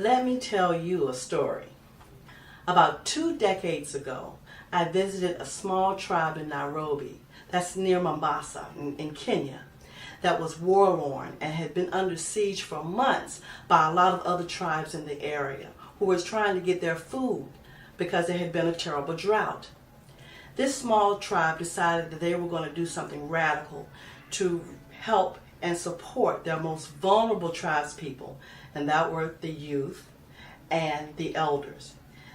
Let me tell you a story. About 2 decades ago, I visited a small tribe in Nairobi, that's near Mombasa in Kenya, that was war-worn and had been under siege for months by a lot of other tribes in the area who was trying to get their food because there had been a terrible drought. This small tribe decided that they were going to do something radical to help and support their most vulnerable tribespeople, and that were the youth and the elders.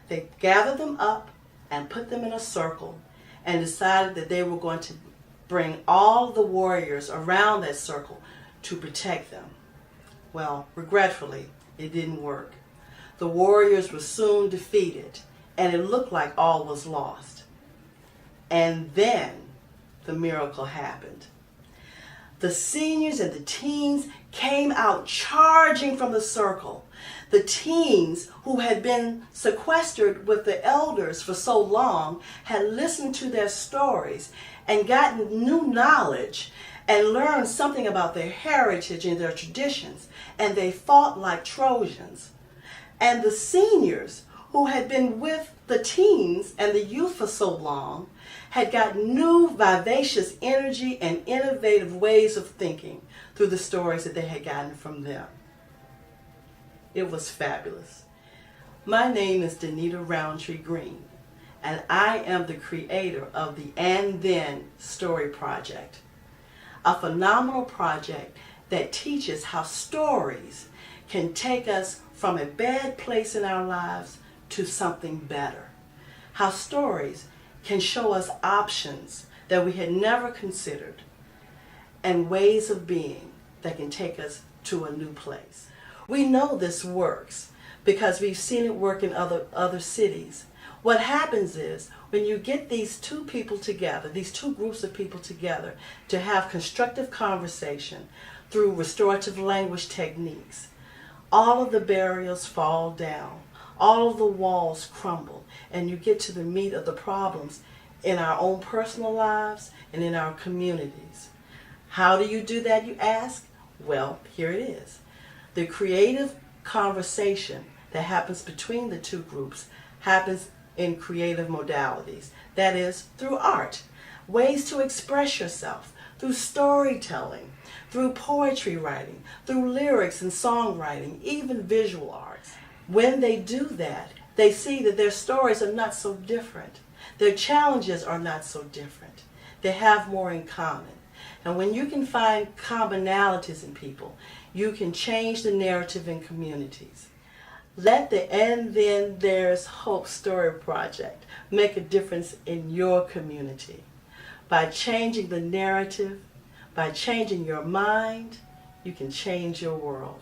They gathered them up and put them in a circle and decided that they were going to bring all the warriors around that circle to protect them. Well, regretfully, it didn't work. The warriors were soon defeated, and it looked like all was lost. And then the miracle happened. The seniors and the teens came out charging from the circle. The teens, who had been sequestered with the elders for so long, had listened to their stories and gotten new knowledge and learned something about their heritage and their traditions, and they fought like Trojans. And the seniors, who had been with the teens and the youth for so long, had got new vivacious energy and innovative ways of thinking through the stories that they had gotten from them. It was fabulous. My name is Danita Roundtree Green, and I am the creator of the And Then Story Project, a phenomenal project that teaches how stories can take us from a bad place in our lives to something better. How stories can show us options that we had never considered and ways of being that can take us to a new place. We know this works because we've seen it work in other cities. What happens is when you get these two people together, these two groups of people together to have constructive conversation through restorative language techniques, all of the barriers fall down. All of the walls crumble, and you get to the meat of the problems in our own personal lives and in our communities. How do you do that, you ask? Well, here it is. The creative conversation that happens between the two groups happens in creative modalities. That is, through art, ways to express yourself, through storytelling, through poetry writing, through lyrics and songwriting, even visual arts. When they do that, they see that their stories are not so different. Their challenges are not so different. They have more in common. And when you can find commonalities in people, you can change the narrative in communities. Let the And Then There's Hope Story Project make a difference in your community. By changing the narrative, by changing your mind, you can change your world.